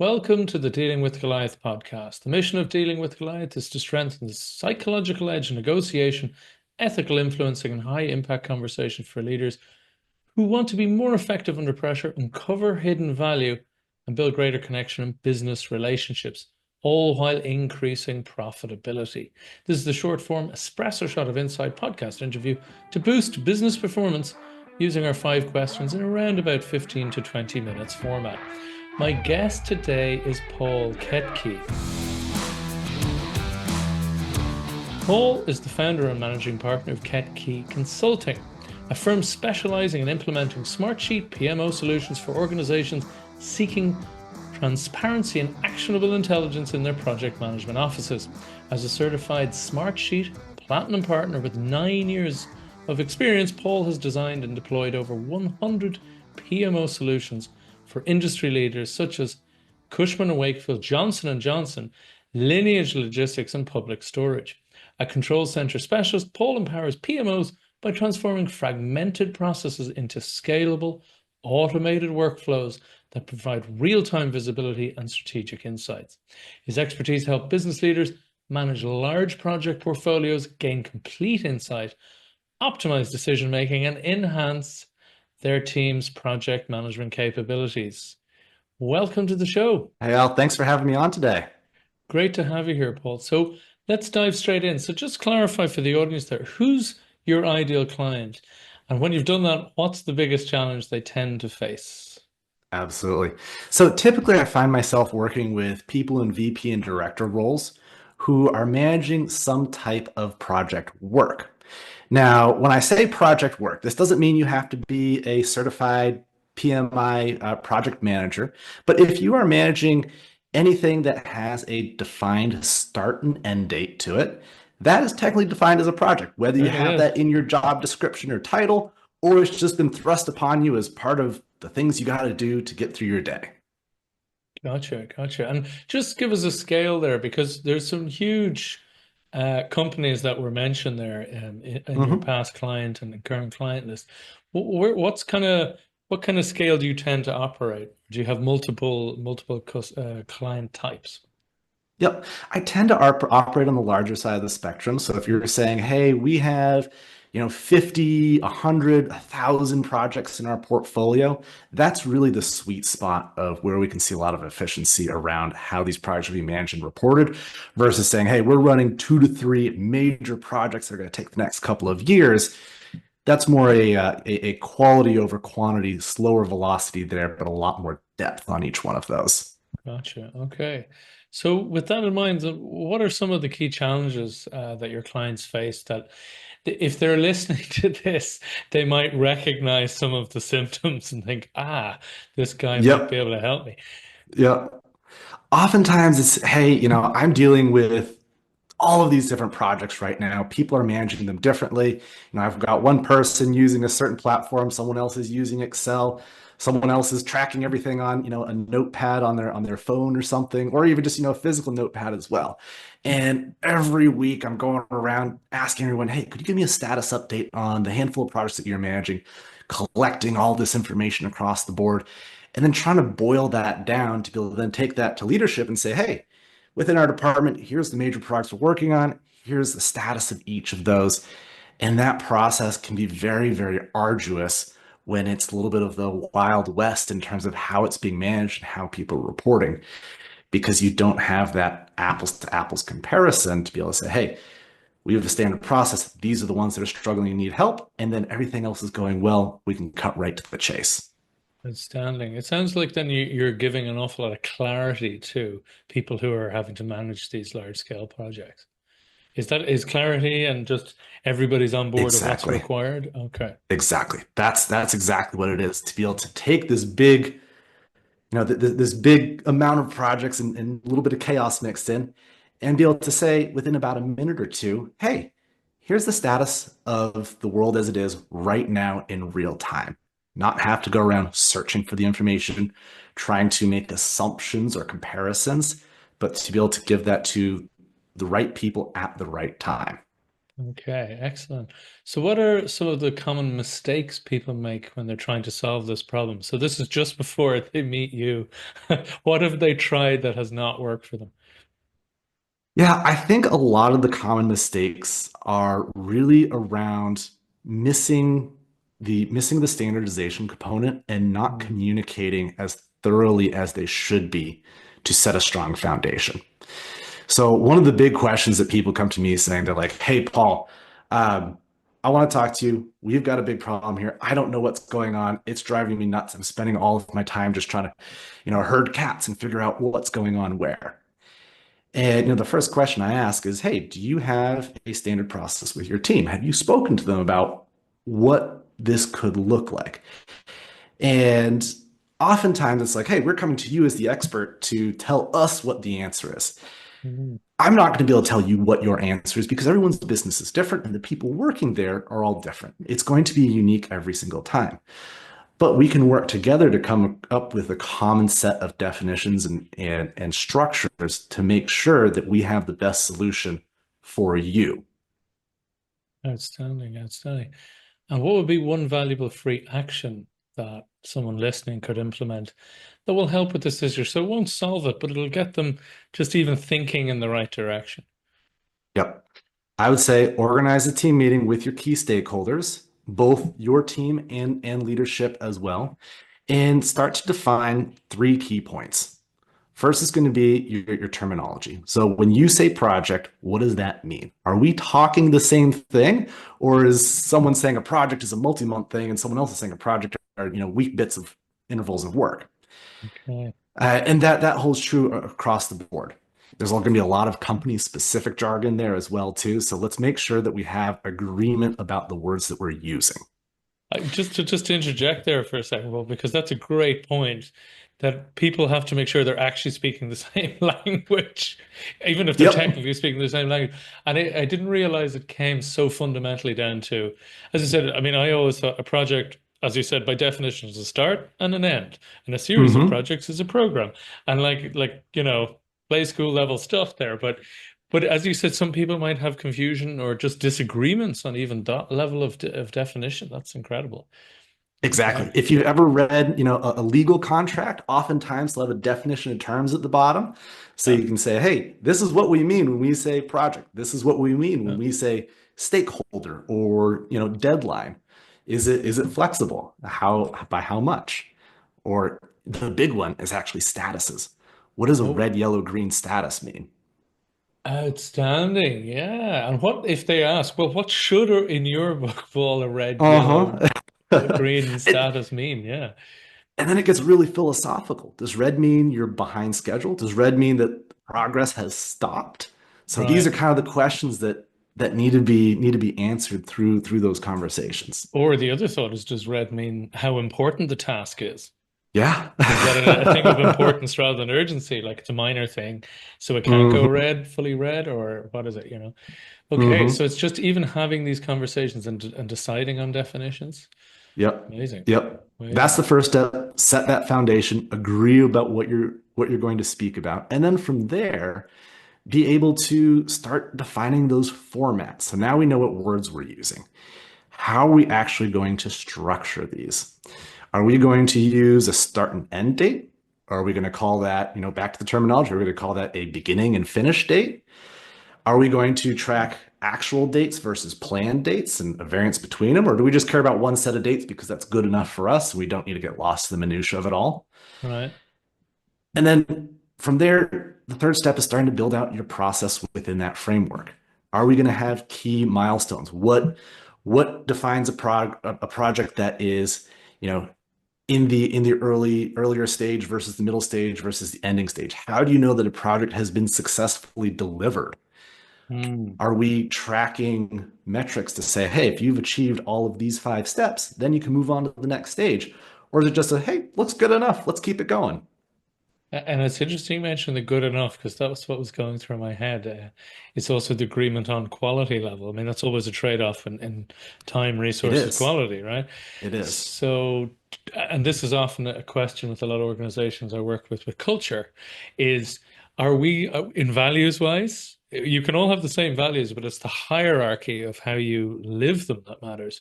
Welcome to the Dealing with Goliath podcast. The mission of Dealing with Goliath is to strengthen the psychological edge of negotiation, ethical influencing, and high impact conversation for leaders who want to be more effective under pressure, uncover hidden value, and build greater connection in business relationships, all while increasing profitability. This is the short form espresso shot of insight podcast interview to boost business performance using our 5 questions in around about 15 to 20 minutes format. My guest today is Paul Koetke. Paul is the founder and managing partner of Koetke Consulting, a firm specializing in implementing Smartsheet PMO solutions for organizations seeking transparency and actionable intelligence in their project management offices. As a certified Smartsheet Platinum partner with 9 years of experience, Paul has designed and deployed over 100 PMO solutions for industry leaders such as Cushman & Wakefield, Johnson & Johnson, Lineage Logistics, and Public Storage. A control center specialist, Paul empowers PMOs by transforming fragmented processes into scalable, automated workflows that provide real-time visibility and strategic insights. His expertise helps business leaders manage large project portfolios, gain complete insight, optimize decision-making, and enhance their team's project management capabilities. Welcome to the show. Hey, Al, thanks for having me on today. Great to have you here, Paul. So let's dive straight in. So just clarify for the audience there, who's your ideal client? And when you've done that, what's the biggest challenge they tend to face? Absolutely. So typically I find myself working with people in VP and director roles who are managing some type of project work. Now, when I say project work, this doesn't mean you have to be a certified PMI project manager, but if you are managing anything that has a defined start and end date to it, that is technically defined as a project, whether you Certainly have is. that in your job description or title, or it's just been thrust upon you as part of the things you got to do to get through your day. Gotcha. And just give us a scale there, because there's some huge companies that were mentioned there in your Mhm. past client and the current client list. What kind of scale do you tend to operate? Do you have multiple client types? Yep. I tend to operate on the larger side of the spectrum. So if you're saying, hey, we have, 50, 100, 1,000 projects in our portfolio, that's really the sweet spot of where we can see a lot of efficiency around how these projects are being managed and reported versus saying, hey, we're running 2 to 3 major projects that are going to take the next couple of years. That's more a quality over quantity, slower velocity there, but a lot more depth on each one of those. Gotcha. Okay. So with that in mind, what are some of the key challenges that your clients face that if they're listening to this, they might recognize some of the symptoms and think, this guy might be Yep. able to help me. Yep. Oftentimes it's, hey, I'm dealing with all of these different projects right now. People are managing them differently. I've got one person using a certain platform, someone else is using Excel, someone else is tracking everything on, a notepad on their phone or something, or even just, a physical notepad as well. And every week I'm going around asking everyone, hey, could you give me a status update on the handful of projects that you're managing, collecting all this information across the board, and then trying to boil that down to be able to then take that to leadership and say, hey, within our department, here's the major projects we're working on. Here's the status of each of those. And that process can be very, very arduous when it's a little bit of the Wild West in terms of how it's being managed and how people are reporting, because you don't have that apples to apples comparison to be able to say, hey, we have a standard process. These are the ones that are struggling and need help. And then everything else is going well. We can cut right to the chase. Outstanding. It sounds like then you're giving an awful lot of clarity to people who are having to manage these large scale projects. Is clarity and just everybody's on board of what's Exactly. required? Okay. Exactly. That's exactly what it is to be able to take this big, this big amount of projects and a little bit of chaos mixed in, and be able to say within about a minute or two, hey, here's the status of the world as it is right now in real time. Not have to go around searching for the information, trying to make assumptions or comparisons, but to be able to give that to the right people at the right time. Okay, excellent. So what are some of the common mistakes people make when they're trying to solve this problem? So this is just before they meet you. What have they tried that has not worked for them? Yeah, I think a lot of the common mistakes are really around missing missing the standardization component and not Mm, communicating as thoroughly as they should be to set a strong foundation. So one of the big questions that people come to me saying, they're like, "Hey, Paul, I want to talk to you. We've got a big problem here. I don't know what's going on. It's driving me nuts. I'm spending all of my time just trying to, herd cats and figure out what's going on where." And the first question I ask is, "Hey, do you have a standard process with your team? Have you spoken to them about what this could look like?" And oftentimes it's like, "Hey, we're coming to you as the expert to tell us what the answer is." mm, I'm not going to be able to tell you what your answer is because everyone's business is different and the people working there are all different. It's going to be unique every single time. But we can work together to come up with a common set of definitions and structures to make sure that we have the best solution for you. outstanding, outstanding. And what would be one valuable free action that someone listening could implement that will help with this issue? So it won't solve it, but it'll get them just even thinking in the right direction. Yep. I would say organize a team meeting with your key stakeholders, both your team and leadership as well, and start to define three key points. First is going to be your terminology. So when you say project, what does that mean? Are we talking the same thing? Or is someone saying a project is a multi-month thing and someone else is saying a project are, week bits of intervals of work? Okay. And that holds true across the board. There's all going to be a lot of company specific jargon there as well too. So let's make sure that we have agreement about the words that we're using. Just to interject there for a second, well, because that's a great point that people have to make sure they're actually speaking the same language, even if they're Yep. technically speaking the same language. And I didn't realize it came so fundamentally down to, as I said, I mean, I always thought a project, as you said, by definition, is a start and an end, and a series of Hmm. projects is a program, and play school level stuff there, but as you said, some people might have confusion or just disagreements on even that level of definition. That's incredible. Exactly. Okay. If you've ever read, a legal contract, oftentimes they'll have a definition of terms at the bottom. So Yeah. you can say, "Hey, this is what we mean when we say project. This is what we mean when Yeah. we say stakeholder or, deadline. Is it flexible? By how much?" Or the big one is actually statuses. What does a Oh, red, yellow, green status mean? outstanding. Yeah. And what if they ask, well, what should in your book fall a red, yellow, Uh-huh. green status mean? Yeah. And then it gets really philosophical. Does red mean you're behind schedule? Does red mean that progress has stopped? So these are Right. kind of the questions that need to be answered through those conversations. Or the other thought is, does red mean how important the task is? Yeah. Is that a thing of importance rather than urgency? Like it's a minor thing, so it can't go Hmm. red, fully red, or what is it, Okay, so Hmm. it's just even having these conversations and deciding on definitions. Yep. Amazing. Yep. That's Amazing. the first step. Set that foundation, agree about what you're going to speak about. And then from there, be able to start defining those formats. So now we know what words we're using. How are we actually going to structure these? Are we going to use a start and end date? Are we going to call that, back to the terminology, are we going to call that a beginning and finish date? Are we going to track actual dates versus planned dates and a variance between them? Or do we just care about one set of dates because that's good enough for us? We don't need to get lost in the minutia of it all. Right. And then from there, the third step is starting to build out your process within that framework. Are we going to have key milestones? What defines a project that is, you know, in the earlier stage versus the middle stage versus the ending stage? How do you know that a project has been successfully delivered? Mm. Are we tracking metrics to say, "Hey, if you've achieved all of these five steps, then you can move on to the next stage"? Or is it just a, "Hey, looks good enough. Let's keep it going"? And it's interesting you mentioned the good enough because that was what was going through my head. It's also the agreement on quality level. I mean, that's always a trade-off in time, It resources, is. quality, right? It is. So, and this is often a question with a lot of organizations I work with culture, is are we in values wise? you can all have the same values, but it's the hierarchy of how you live them that matters.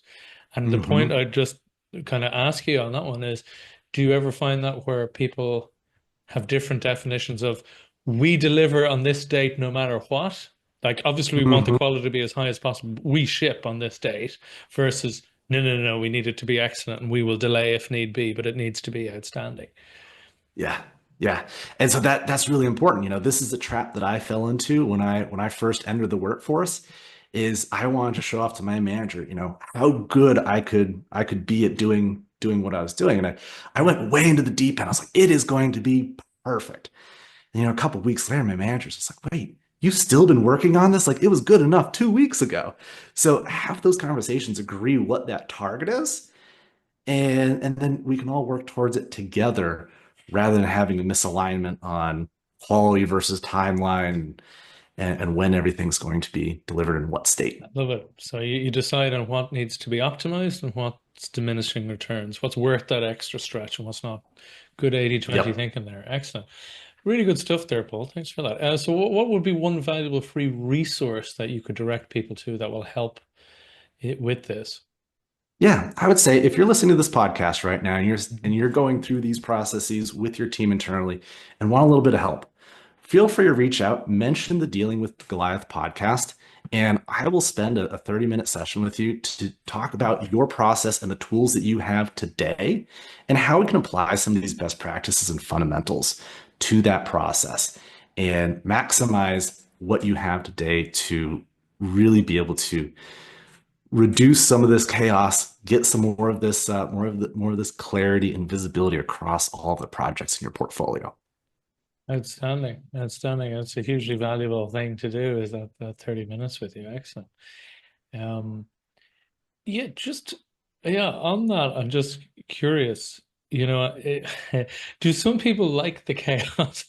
And the point Hmm. I'd just kind of ask you on that one is, do you ever find that where people have different definitions of we deliver on this date no matter what? Like, obviously, we want the Hmm. quality to be as high as possible. We ship on this date versus no, no, no, we need it to be excellent and we will delay if need be, but it needs to be outstanding. Yeah. Yeah. And so that's really important. This is a trap that I fell into when I first entered the workforce is I wanted to show off to my manager, how good I could be at doing what I was doing. And I Yeah. went way into the deep end. I was like, it is going to be perfect. And a couple of weeks later, my manager's just like, wait, you've still been working on this? Like it was good enough 2 weeks ago. So have those conversations, agree what that target is, and then we can all work towards it together rather than having a misalignment on quality versus timeline and when everything's going to be delivered in what state. Love it. So you decide on what needs to be optimized and what's diminishing returns, what's worth that extra stretch and what's not. Good 80/20 Yep. thinking there. Excellent. Really good stuff there, Paul. Thanks for that. So what would be one valuable free resource that you could direct people to that will help it with this? Yeah, I would say if you're listening to this podcast right now and you're going through these processes with your team internally and want a little bit of help, feel free to reach out, mention the Dealing with Goliath podcast, and I will spend a 30-minute session with you to talk about your process and the tools that you have today and how we can apply some of these best practices and fundamentals to that process and maximize what you have today to really be able to reduce some of this chaos, get some more of this, more of this clarity and visibility across all the projects in your portfolio. Outstanding. Outstanding. That's a hugely valuable thing to do is that 30 minutes with you. Excellent. Um, Yeah, just yeah, on that, I'm just curious, do some people like the chaos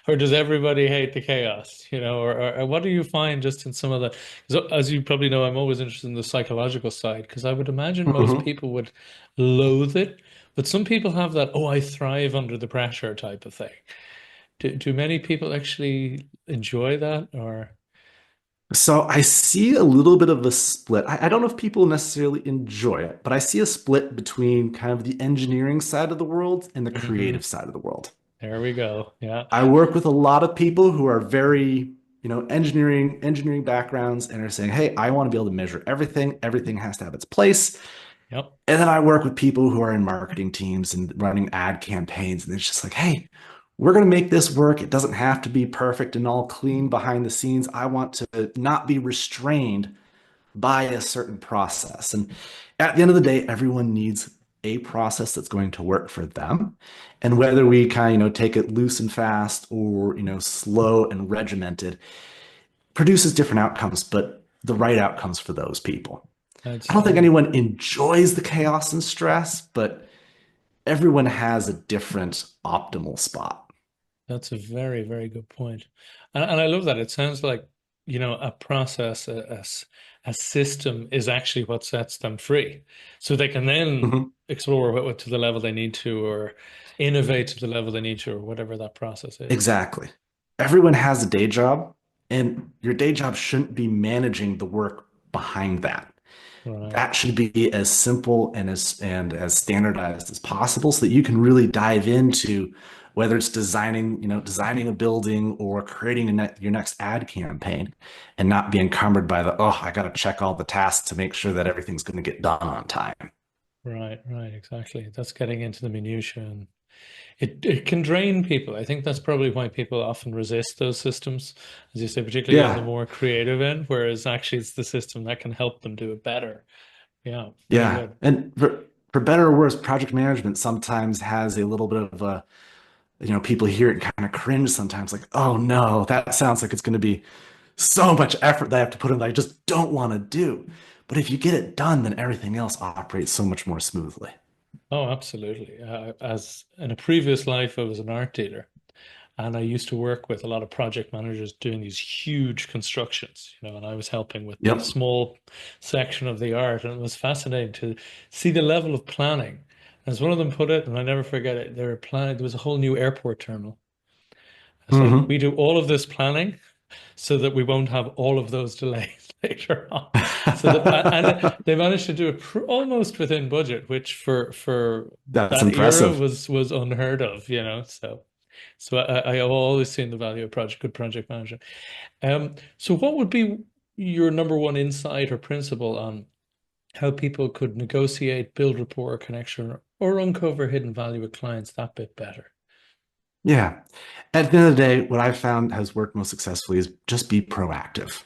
or does everybody hate the chaos, or what do you find just in some of the, 'cause as you probably know, I'm always interested in the psychological side because I would imagine most Mhm. people would loathe it, but some people have that, oh, I thrive under the pressure type of thing. Do many people actually enjoy that or? So I see a little bit of a split. I don't know if people necessarily enjoy it, but I see a split between kind of the engineering side of the world and the Mhm. creative side of the world. There we go. Yeah. I work with a lot of people who are very, engineering backgrounds and are saying, "Hey, I want to be able to measure everything. Everything has to have its place." Yep. And then I work with people who are in marketing teams and running ad campaigns, and it's just like, hey, we're going to make this work. It doesn't have to be perfect and all clean behind the scenes. I want to not be restrained by a certain process. And at the end of the day, everyone needs a process that's going to work for them. And whether we kind of, take it loose and fast or, slow and regimented produces different outcomes, but the right outcomes for those people. I don't think Outstanding. anyone enjoys the chaos and stress, but everyone has a different optimal spot. That's a very, very good point. And I love that. It sounds like, a process, a system is actually what sets them free. So they can then Mhm. explore what to the level they need to or innovate to the level they need to or whatever that process is. Exactly. Everyone has a day job, and your day job shouldn't be managing the work behind that. Right. That should be as simple and as standardized as possible so that you can really dive into whether it's designing a building or creating your next ad campaign and not be encumbered by I got to check all the tasks to make sure that everything's going to get done on time. Right, right, exactly. That's getting into the minutiae and it can drain people. I think that's probably why people often resist those systems, as you say, particularly on the Yeah. more creative end, whereas actually it's the system that can help them do it better. Yeah, very Yeah. good. And for better or worse, project management sometimes has a little bit of people hear it and kind of cringe sometimes, like, oh no, that sounds like it's going to be so much effort that I have to put in that I just don't want to do. But if you get it done, then everything else operates so much more smoothly. Oh, absolutely. As in a previous life, I was an art dealer, and I used to work with a lot of project managers doing these huge constructions, and I was helping with the Yep. small section of the art, and it was fascinating to see the level of planning. As one of them put it, and I never forget it, they were planning, there was a whole new airport terminal. It's like, we Hmm. do all of this planning. so that we won't have all of those delays later on. So that and they managed to do it almost within budget, which for That's that era impressive. was unheard of, you know. So I have always seen the value of good project management. So what would be your number one insight or principle on how people could negotiate, build rapport, connection, or uncover hidden value with clients that bit better? Yeah. At the end of the day, what I've found has worked most successfully is just be proactive.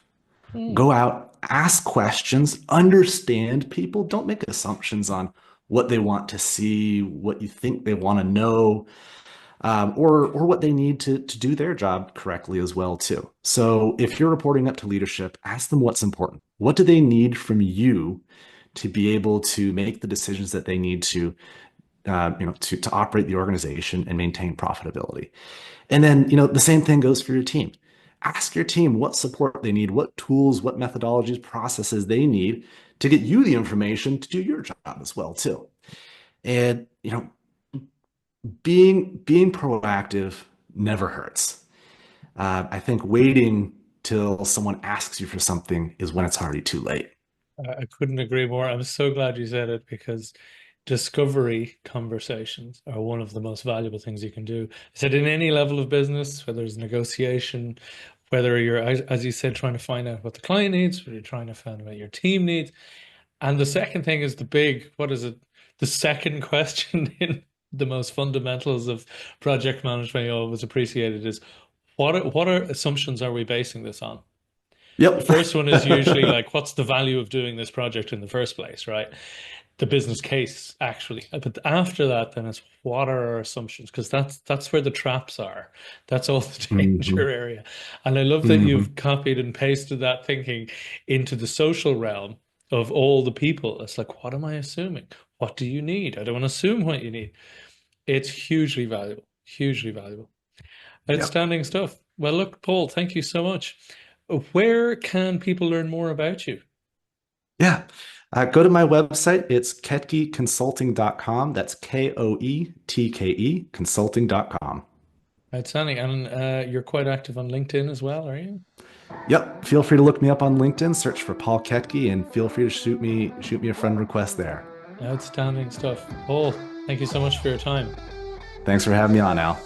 Hmm. Go out, ask questions, understand people. Don't make assumptions on what they want to see, what you think they want to know, or what they need to do their job correctly as well too. So if you're reporting up to leadership, ask them what's important. What do they need from you to be able to make the decisions that they need to, to operate the organization and maintain profitability? And then, the same thing goes for your team. Ask your team what support they need, what tools, what methodologies, processes they need to get you the information to do your job as well too. And, being proactive never hurts. I think waiting till someone asks you for something is when it's already too late. I couldn't agree more. I'm so glad you said it because discovery conversations are one of the most valuable things you can do. I said in any level of business, whether it's negotiation, whether you're, as you said, trying to find out what the client needs, whether you're trying to find out what your team needs. And the second thing is the big, what is it? The second question in the most fundamentals of project management I always appreciated is what are assumptions are we basing this on? The Yep. first one is usually like, what's the value of doing this project in the first place, right? The business case, actually. But after that, then it's what are our assumptions? Because that's where the traps are. That's all the hmm danger area. And I love that hmm you've copied and pasted that thinking into the social realm of all the people. It's like, what am I assuming? What do you need? I don't want to assume what you need. It's hugely valuable, hugely valuable. Yep. Outstanding stuff. Well, look, Paul, thank you so much. Where can people learn more about you? Yeah. Go to my website. It's ketkeconsulting.com. That's Koetke consulting.com. Outstanding. And you're quite active on LinkedIn as well, are you? Yep. Feel free to look me up on LinkedIn, search for Paul Koetke, and feel free to shoot me a friend request there. Outstanding stuff. Paul, thank you so much for your time. Thanks for having me on, Al.